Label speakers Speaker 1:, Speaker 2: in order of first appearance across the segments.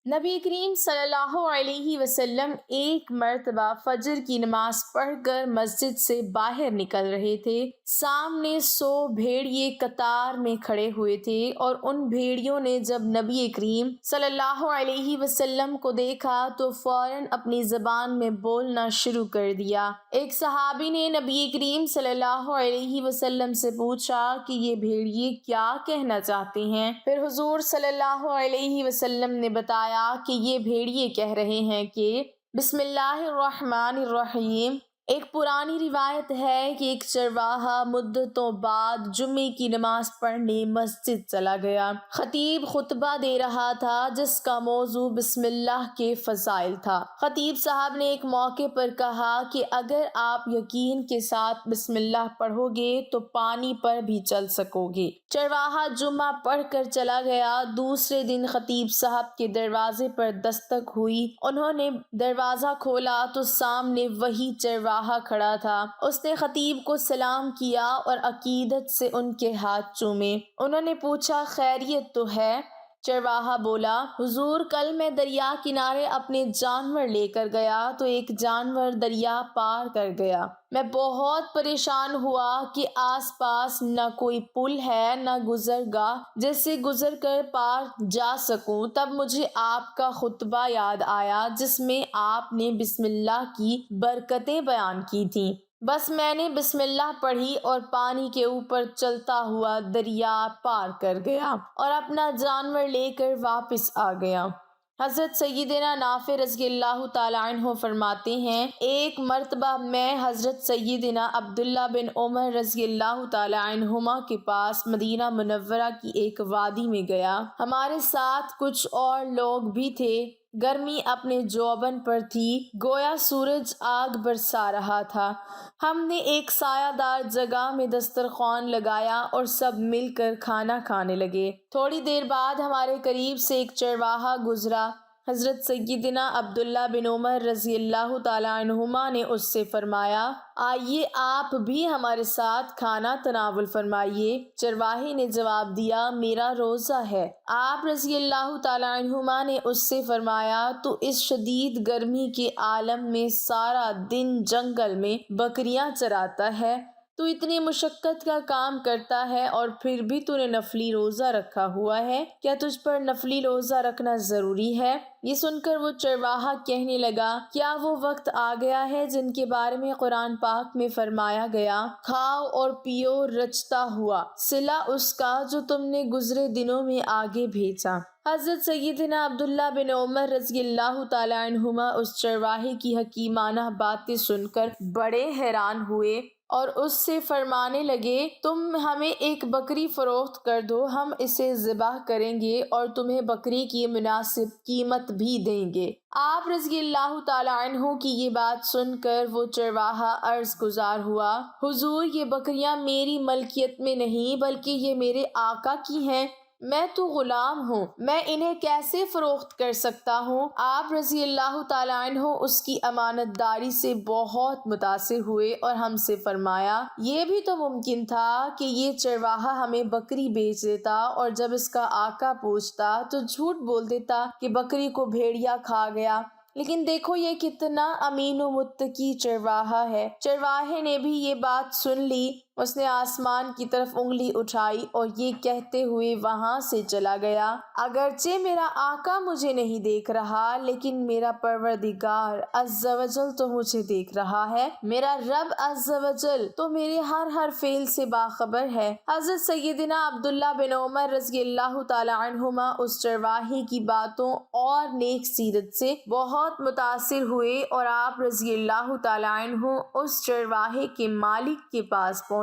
Speaker 1: نبی کریم صلی اللہ علیہ وسلم ایک مرتبہ فجر کی نماز پڑھ کر مسجد سے باہر نکل رہے تھے۔ سامنے 100 بھیڑیے قطار میں کھڑے ہوئے تھے اور ان بھیڑیوں نے جب نبی کریم صلی اللہ علیہ وسلم کو دیکھا تو فوراً اپنی زبان میں بولنا شروع کر دیا۔ ایک صحابی نے نبی کریم صلی اللہ علیہ وسلم سے پوچھا کہ یہ بھیڑیے کیا کہنا چاہتے ہیں؟ پھر حضور صلی اللہ علیہ وسلم نے بتایا کہ یہ بھیڑیے کہہ رہے ہیں کہ بسم اللہ الرحمن الرحیم۔ ایک پرانی روایت ہے کہ ایک چرواہا مدتوں بعد جمعے کی نماز پڑھنے مسجد چلا گیا۔ خطیب خطبہ دے رہا تھا جس کا موضوع بسم اللہ کے فضائل تھا۔ خطیب صاحب نے ایک موقع پر کہا کہ اگر آپ یقین کے ساتھ بسم اللہ پڑھو گے تو پانی پر بھی چل سکو گے۔ چرواہا جمعہ پڑھ کر چلا گیا۔ دوسرے دن خطیب صاحب کے دروازے پر دستک ہوئی۔ انہوں نے دروازہ کھولا تو سامنے وہی چرواہا کھڑا تھا۔ اس نے خطیب کو سلام کیا اور عقیدت سے ان کے ہاتھ چومے۔ انہوں نے پوچھا خیریت تو ہے؟ چرواہا بولا حضور کل میں دریا کنارے اپنے جانور لے کر گیا تو ایک جانور دریا پار کر گیا۔ میں بہت پریشان ہوا کہ آس پاس نہ کوئی پل ہے نہ گزرگاہ جس سے گزر کر پار جا سکوں۔ تب مجھے آپ کا خطبہ یاد آیا جس میں آپ نے بسم اللہ کی برکتیں بیان کی تھیں۔ بس میں نے بسم اللہ پڑھی اور پانی کے اوپر چلتا ہوا دریا پار کر گیا اور اپنا جانور لے کر واپس آ گیا۔ حضرت سیدنا نافع رضی اللہ تعالیٰ عنہ فرماتے ہیں ایک مرتبہ میں حضرت سیدنا عبداللہ بن عمر رضی اللہ تعالیٰ عنہما کے پاس مدینہ منورہ کی ایک وادی میں گیا۔ ہمارے ساتھ کچھ اور لوگ بھی تھے۔ گرمی اپنے جوبن پر تھی، گویا سورج آگ برسا رہا تھا۔ ہم نے ایک سایہ دار جگہ میں دسترخوان لگایا اور سب مل کر کھانا کھانے لگے۔ تھوڑی دیر بعد ہمارے قریب سے ایک چرواہا گزرا۔ حضرت سیدنا عبداللہ بن عمر رضی اللہ تعالیٰ عنہما نے اس سے فرمایا آئیے آپ بھی ہمارے ساتھ کھانا تناول فرمائیے۔ چرواہے نے جواب دیا میرا روزہ ہے۔ آپ رضی اللہ تعالیٰ عنہما نے اس سے فرمایا تو اس شدید گرمی کے عالم میں سارا دن جنگل میں بکریاں چراتا ہے، تو اتنی مشقت کا کام کرتا ہے اور پھر بھی تو نے نفلی روزہ رکھا ہوا ہے، کیا تجھ پر نفلی روزہ رکھنا ضروری ہے؟ یہ سن کر وہ چرواہا کہنے لگا کیا وہ وقت آ گیا ہے جن کے بارے میں قرآن پاک میں فرمایا گیا کھاؤ اور پیو رچتا ہوا صلہ اس کا جو تم نے گزرے دنوں میں آگے بھیجا۔ حضرت سیدنا عبداللہ بن عمر رضی اللہ تعالیٰ عنہما اس چرواہے کی حکیمانہ باتیں سن کر بڑے حیران ہوئے اور اس سے فرمانے لگے تم ہمیں ایک بکری فروخت کر دو، ہم اسے ذبح کریں گے اور تمہیں بکری کی مناسب قیمت بھی دیں گے۔ آپ رضی اللہ تعالیٰ عنہ کی یہ بات سن کر وہ چرواہا عرض گزار ہوا حضور یہ بکریاں میری ملکیت میں نہیں بلکہ یہ میرے آقا کی ہیں، میں تو غلام ہوں، میں انہیں کیسے فروخت کر سکتا ہوں؟ آپ رضی اللہ تعالیٰ عنہ اس کی امانت داری سے بہت متاثر ہوئے اور ہم سے فرمایا یہ بھی تو ممکن تھا کہ یہ چرواہا ہمیں بکری بیچ دیتا اور جب اس کا آقا پوچھتا تو جھوٹ بول دیتا کہ بکری کو بھیڑیا کھا گیا، لیکن دیکھو یہ کتنا امین و متقی چرواہا ہے۔ چرواہے نے بھی یہ بات سن لی، اس نے آسمان کی طرف انگلی اٹھائی اور یہ کہتے ہوئے وہاں سے چلا گیا اگرچہ میرا آقا مجھے نہیں دیکھ رہا لیکن میرا پروردگار عز و جل تو مجھے دیکھ رہا ہے، میرا رب عز و جل تو میرے ہر فعل سے باخبر ہے۔ حضرت سیدنا عبداللہ بن عمر رضی اللہ تعالیٰ عنہما اس چرواہے کی باتوں اور نیک سیرت سے بہت متاثر ہوئے اور آپ رضی اللہ تعالیٰ عنہ اس چرواہے کے مالک کے پاس پہنچے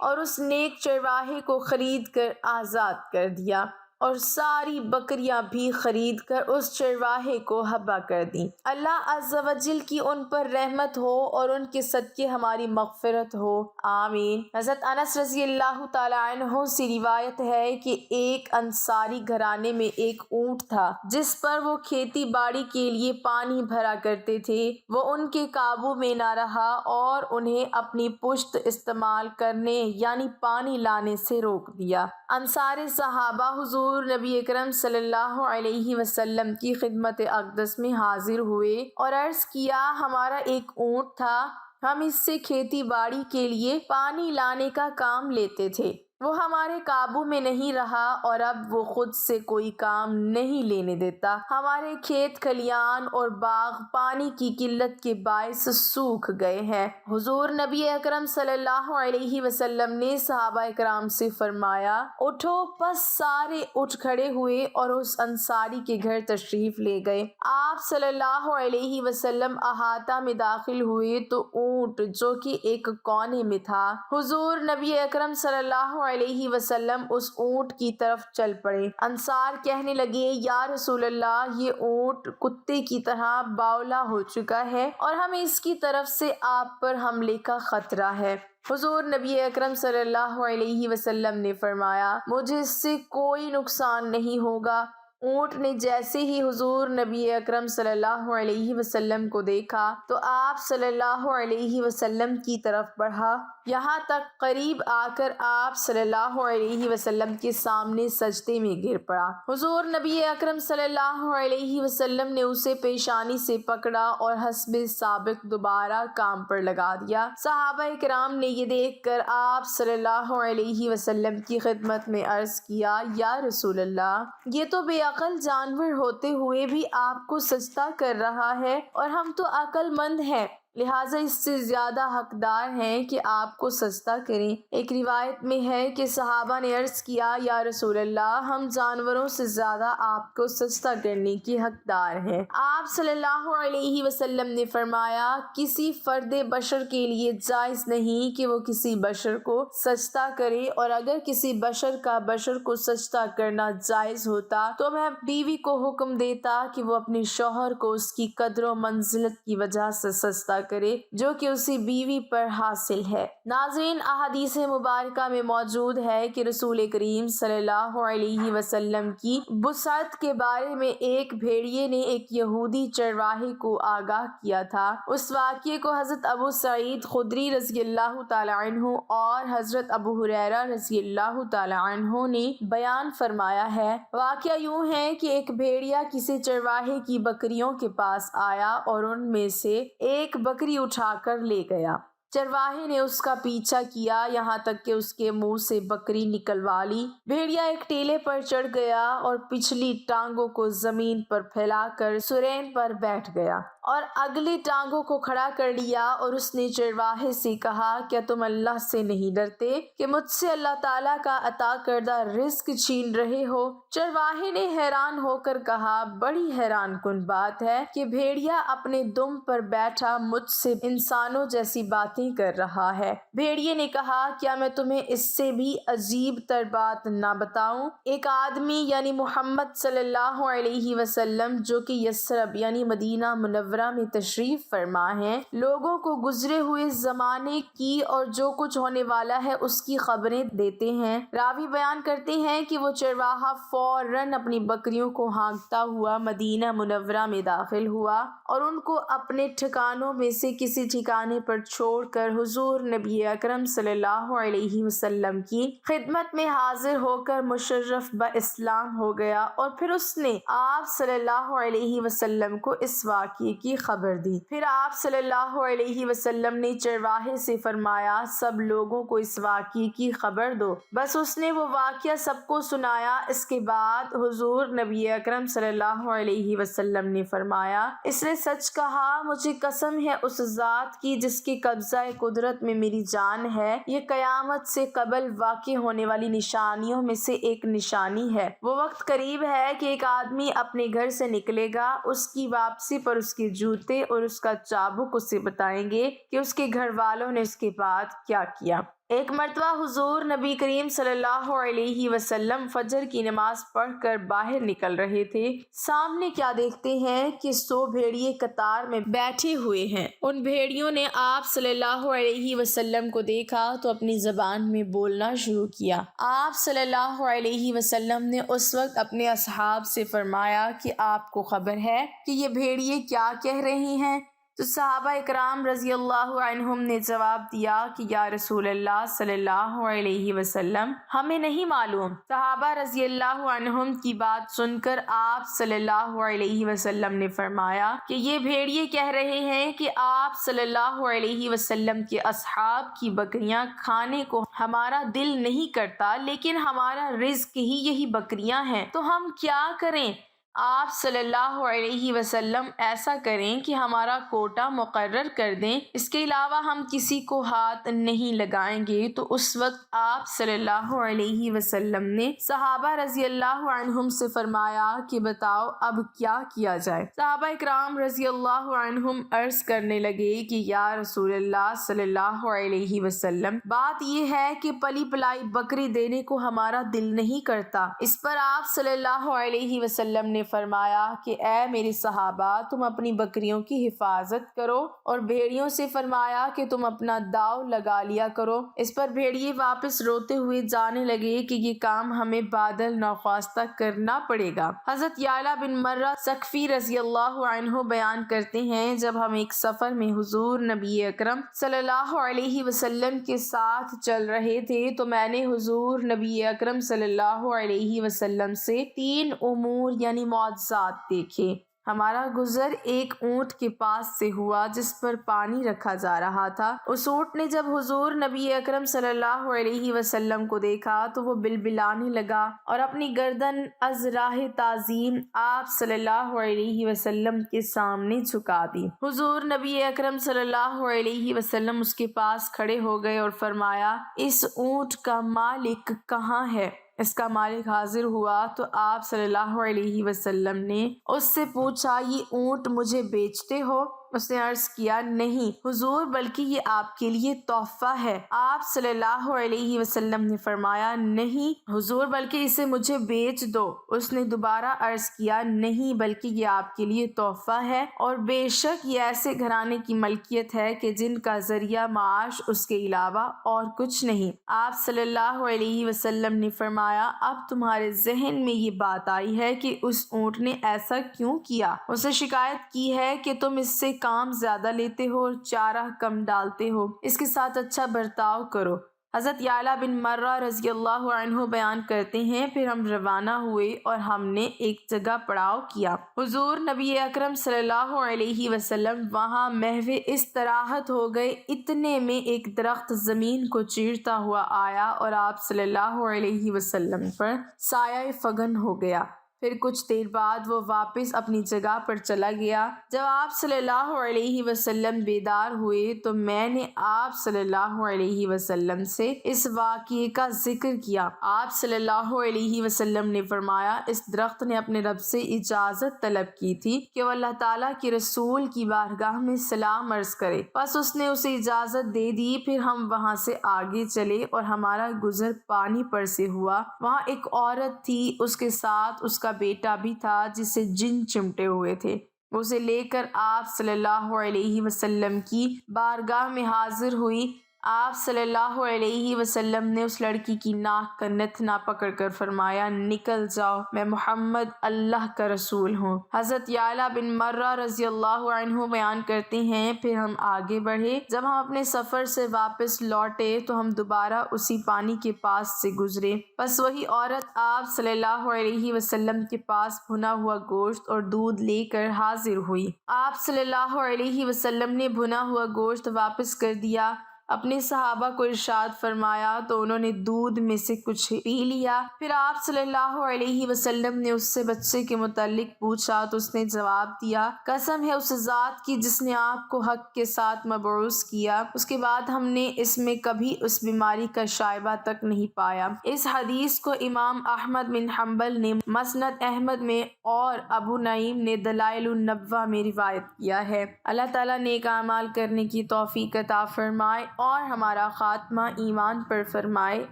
Speaker 1: اور اس نیک چرواہے کو خرید کر آزاد کر دیا اور ساری بکریاں بھی خرید کر اس چرواہے کو حبا کر دیں۔ اللہ عز و جل کی ان پر رحمت ہو اور ان کے صدقے ہماری مغفرت ہو، آمین۔ حضرت انس رضی اللہ تعالیٰ عنہ سے روایت ہے کہ ایک انصاری گھرانے میں ایک اونٹ تھا جس پر وہ کھیتی باڑی کے لیے پانی بھرا کرتے تھے، وہ ان کے قابو میں نہ رہا اور انہیں اپنی پشت استعمال کرنے یعنی پانی لانے سے روک دیا۔ انصار صحابہ حضور نبی اکرم صلی اللہ علیہ وسلم کی خدمت اقدس میں حاضر ہوئے اور عرض کیا، ہمارا ایک اونٹ تھا، ہم اس سے کھیتی باڑی کے لیے پانی لانے کا کام لیتے تھے، وہ ہمارے قابو میں نہیں رہا اور اب وہ خود سے کوئی کام نہیں لینے دیتا، ہمارے کھیت کھلیان اور باغ پانی کی قلت کے باعث سوکھ گئے ہیں۔ حضور نبی اکرم صلی اللہ علیہ وسلم نے صحابہ اکرام سے فرمایا، اٹھو، پس سارے اٹھ کھڑے ہوئے اور اس انصاری کے گھر تشریف لے گئے۔ آپ صلی اللہ علیہ وسلم احاطہ میں داخل ہوئے تو اونٹ جو کہ ایک کونے میں تھا، حضور نبی اکرم صلی اللہ علیہ وسلم اس اونٹ کی طرف چل پڑے۔ انصار کہنے لگے، یا رسول اللہ، یہ اونٹ کتے کی طرح باولا ہو چکا ہے اور ہمیں اس کی طرف سے آپ پر حملے کا خطرہ ہے۔ حضور نبی اکرم صلی اللہ علیہ وسلم نے فرمایا، مجھے اس سے کوئی نقصان نہیں ہوگا۔ اونٹ نے جیسے ہی حضور نبی اکرم صلی اللہ علیہ وسلم کو دیکھا تو آپ صلی اللہ علیہ وسلم کی طرف بڑھا، یہاں تک قریب آ کر آپ صلی اللہ علیہ وسلم کے سامنے سجدے میں گر پڑا۔ حضور نبی اکرم صلی اللہ علیہ وسلم نے اسے پیشانی سے پکڑا اور حسب سابق دوبارہ کام پر لگا دیا۔ صحابہ کرام نے یہ دیکھ کر آپ صلی اللہ علیہ وسلم کی خدمت میں عرض کیا، یا رسول اللہ، یہ تو بے عقل جانور ہوتے ہوئے بھی آپ کو سجدہ کر رہا ہے اور ہم تو عقل مند ہیں، لہٰذا اس سے زیادہ حقدار ہیں کہ آپ کو سجدہ کریں۔ ایک روایت میں ہے کہ صحابہ نے عرض کیا، یا رسول اللہ، ہم جانوروں سے زیادہ آپ کو سجدہ کرنے کی حقدار ہیں۔ آپ صلی اللہ علیہ وسلم نے فرمایا، کسی فرد بشر کے لیے جائز نہیں کہ وہ کسی بشر کو سجدہ کرے، اور اگر کسی بشر کا بشر کو سجدہ کرنا جائز ہوتا تو میں بیوی کو حکم دیتا کہ وہ اپنے شوہر کو اس کی قدر و منزلت کی وجہ سے سجدہ کرے جو کہ اسی بیوی پر حاصل ہے۔ ناظرین، احادیث مبارکہ میں موجود ہے کہ رسول کریم صلی اللہ علیہ وسلم کی بسعت کے بارے میں ایک بھیڑیے نے ایک یہودی چرواہے کو آگاہ کیا تھا۔ اس واقعے کو حضرت ابو سعید خدری رضی اللہ تعالی عنہ اور حضرت ابو ہریرہ رضی اللہ تعالی عنہ نے بیان فرمایا ہے۔ واقعہ یوں ہے کہ ایک بھیڑیا کسی چرواہے کی بکریوں کے پاس آیا اور ان میں سے ایک بکری اٹھا کر لے گیا۔ چرواہے نے اس کا پیچھا کیا یہاں تک کہ اس کے منہ سے بکری نکلوا لی۔ بھیڑیا ایک ٹیلے پر چڑھ گیا اور پچھلی ٹانگوں کو زمین پر پھیلا کر سرین پر بیٹھ گیا اور اگلی ٹانگوں کو کھڑا کر لیا، اور اس نے چرواہے سے کہا، کیا تم اللہ سے نہیں ڈرتے کہ مجھ سے اللہ تعالیٰ کا عطا کردہ رزق چھین رہے ہو؟ چرواہے نے حیران ہو کر کہا، بڑی حیران کن بات ہے کہ بھیڑیا اپنے دم پر بیٹھا مجھ سے انسانوں جیسی باتیں کر رہا ہے۔ بھیڑیے نے کہا، کیا میں تمہیں اس سے بھی عجیب تر بات نہ بتاؤں؟ ایک آدمی یعنی محمد صلی اللہ علیہ وسلم جو کہ یثرب یعنی مدینہ منورہ میں تشریف فرما ہیں، لوگوں کو گزرے ہوئے زمانے کی اور جو کچھ ہونے والا ہے اس کی خبریں دیتے ہیں۔ راوی بیان کرتے ہیں کہ وہ چرواہا فوراً اپنی بکریوں کو ہانکتا ہوا مدینہ منورہ میں داخل ہوا اور ان کو اپنے ٹھکانوں میں سے کسی ٹھکانے پر چھوڑ کر حضور نبی اکرم صلی اللہ علیہ وسلم کی خدمت میں حاضر ہو کر مشرف باسلام ہو گیا، اور پھر اس نے آپ صلی اللہ علیہ وسلم کو اس واقعے کی خبر دی۔ پھر آپ صلی اللہ علیہ وسلم نے چرواہے سے فرمایا، سب لوگوں کو اس واقعے کی خبر دو۔ بس اس نے وہ واقعہ سب کو سنایا۔ اس کے بعد حضور نبی اکرم صلی اللہ علیہ وسلم نے فرمایا، اس نے سچ کہا، مجھے قسم ہے اس ذات کی جس کے قبضہ قدرت میں میری جان ہے، یہ قیامت سے قبل واقع ہونے والی نشانیوں میں سے ایک نشانی ہے۔ وہ وقت قریب ہے کہ ایک آدمی اپنے گھر سے نکلے گا، اس کی واپسی پر اس کے جوتے اور اس کا چابک اسے بتائیں گے کہ اس کے گھر والوں نے اس کے بعد کیا کیا۔ ایک مرتبہ حضور نبی کریم صلی اللہ علیہ وسلم فجر کی نماز پڑھ کر باہر نکل رہے تھے۔ سامنے کیا دیکھتے ہیں کہ 100 بھیڑیے قطار میں بیٹھے ہوئے ہیں۔ ان بھیڑیوں نے آپ صلی اللہ علیہ وسلم کو دیکھا تو اپنی زبان میں بولنا شروع کیا۔ آپ صلی اللہ علیہ وسلم نے اس وقت اپنے اصحاب سے فرمایا کہ آپ کو خبر ہے کہ یہ بھیڑیے کیا کہہ رہے ہیں؟ تو صحابہ اکرام رضی اللہ عنہم نے جواب دیا کہ یا رسول اللہ صلی اللہ علیہ وسلم ہمیں نہیں معلوم۔ صحابہ رضی اللہ عنہم کی بات سن کر آپ صلی اللہ علیہ وسلم نے فرمایا کہ یہ بھیڑیے کہہ رہے ہیں کہ آپ صلی اللہ علیہ وسلم کے اصحاب کی بکریاں کھانے کو ہمارا دل نہیں کرتا، لیکن ہمارا رزق ہی یہی بکریاں ہیں، تو ہم کیا کریں؟ آپ صلی اللہ علیہ وسلم ایسا کریں کہ ہمارا کوٹا مقرر کر دیں، اس کے علاوہ ہم کسی کو ہاتھ نہیں لگائیں گے۔ تو اس وقت آپ صلی اللہ علیہ وسلم نے صحابہ رضی اللہ عنہم سے فرمایا کہ بتاؤ اب کیا کیا جائے؟ صحابہ اکرام رضی اللہ عنہم عرض کرنے لگے کہ یا رسول اللہ صلی اللہ علیہ وسلم بات یہ ہے کہ پلی پلائی بکری دینے کو ہمارا دل نہیں کرتا۔ اس پر آپ صلی اللہ علیہ وسلم نے فرمایا کہ اے میرے صحابہ، تم اپنی بکریوں کی حفاظت کرو، اور بھیڑیوں سے فرمایا کہ تم اپنا داؤ لگا لیا کرو۔ اس پر بھیڑیے واپس روتے ہوئے جانے لگے کہ یہ کام ہمیں بادل نخواستہ کرنا پڑے گا۔ حضرت یعلا بن مرہ ثقفی رضی اللہ عنہ بیان کرتے ہیں جب ہم ایک سفر میں حضور نبی اکرم صلی اللہ علیہ وسلم کے ساتھ چل رہے تھے تو میں نے حضور نبی اکرم صلی اللہ علیہ وسلم سے 3 امور یعنی معجزات دیکھے۔ ہمارا گزر ایک اونٹ کے پاس سے ہوا جس پر پانی رکھا جا رہا تھا۔ اس اونٹ نے جب حضور نبی اکرم صلی اللہ علیہ وسلم کو دیکھا تو وہ بلبلانے لگا اور اپنی گردن از راہ تعظیم آپ صلی اللہ علیہ وسلم کے سامنے جھکا دی۔ حضور نبی اکرم صلی اللہ علیہ وسلم اس کے پاس کھڑے ہو گئے اور فرمایا اس اونٹ کا مالک کہاں ہے؟ اس کا مالک حاضر ہوا تو آپ صلی اللہ علیہ وسلم نے اس سے پوچھا یہ اونٹ مجھے بیچتے ہو؟ اس نے عرض کیا نہیں حضور، بلکہ یہ آپ کے لیے تحفہ ہے۔ آپ صلی اللہ علیہ وسلم نے فرمایا نہیں حضور، بلکہ اسے مجھے بیچ دو۔ اس نے دوبارہ عرض کیا نہیں، بلکہ یہ آپ کے لیے تحفہ ہے، اور بے شک یہ ایسے گھرانے کی ملکیت ہے کہ جن کا ذریعہ معاش اس کے علاوہ اور کچھ نہیں۔ آپ صلی اللہ علیہ وسلم نے فرمایا اب تمہارے ذہن میں یہ بات آئی ہے کہ اس اونٹ نے ایسا کیوں کیا؟ اسے شکایت کی ہے کہ تم اس سے کام زیادہ لیتے ہو اور چارہ کم ڈالتے ہو، اس کے ساتھ اچھا برتاؤ کرو۔ حضرت یعلا بن مرہ رضی اللہ عنہ بیان کرتے ہیں پھر ہم روانہ ہوئے اور ہم نے ایک جگہ پڑاؤ کیا۔ حضور نبی اکرم صلی اللہ علیہ وسلم وہاں محو استراحت ہو گئے، اتنے میں ایک درخت زمین کو چیرتا ہوا آیا اور آپ صلی اللہ علیہ وسلم پر سایہ فگن ہو گیا۔ پھر کچھ دیر بعد وہ واپس اپنی جگہ پر چلا گیا۔ جب آپ صلی اللہ علیہ وسلم بیدار ہوئے تو میں نے آپ صلی اللہ علیہ وسلم سے اس واقعے کا ذکر کیا۔ آپ صلی اللہ علیہ وسلم نے فرمایا اس درخت نے اپنے رب سے اجازت طلب کی تھی کہ وہ اللہ تعالیٰ کے رسول کی بارگاہ میں سلام عرض کرے، بس اس نے اسے اجازت دے دی۔ پھر ہم وہاں سے آگے چلے اور ہمارا گزر پانی پر سے ہوا۔ وہاں ایک عورت تھی، اس کے ساتھ اس کا بیٹا بھی تھا جسے جن چمٹے ہوئے تھے۔ اسے لے کر آپ صلی اللہ علیہ وسلم کی بارگاہ میں حاضر ہوئی۔ آپ صلی اللہ علیہ وسلم نے اس لڑکی کی ناک کا نتنا پکڑ کر فرمایا نکل جاؤ، میں محمد اللہ کا رسول ہوں۔ حضرت یعلا بن مرہ رضی اللہ عنہ بیان کرتے ہیں پھر ہم آگے بڑھے۔ جب ہم اپنے سفر سے واپس لوٹے تو ہم دوبارہ اسی پانی کے پاس سے گزرے، بس وہی عورت آپ صلی اللہ علیہ وسلم کے پاس بھنا ہوا گوشت اور دودھ لے کر حاضر ہوئی۔ آپ صلی اللہ علیہ وسلم نے بھنا ہوا گوشت واپس کر دیا، اپنے صحابہ کو ارشاد فرمایا تو انہوں نے دودھ میں سے کچھ پی لیا۔ پھر آپ صلی اللہ علیہ وسلم نے اس سے بچے کے متعلق پوچھا تو اس نے جواب دیا قسم ہے اس ذات کی جس نے آپ کو حق کے ساتھ مبعوث کیا، اس کے بعد ہم نے اس میں کبھی اس بیماری کا شائبہ تک نہیں پایا۔ اس حدیث کو امام احمد بن حنبل نے مسند احمد میں اور ابو نعیم نے دلائل النبوہ میں روایت کیا ہے۔ اللہ تعالیٰ نیک اعمال کرنے کی توفیق عطا فرمائے اور ہمارا خاتمہ ایمان پر فرمائے،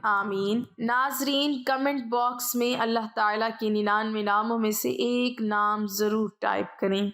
Speaker 1: آمین۔ ناظرین کمنٹ باکس میں اللہ تعالیٰ کے 99 ناموں میں سے ایک نام ضرور ٹائپ کریں۔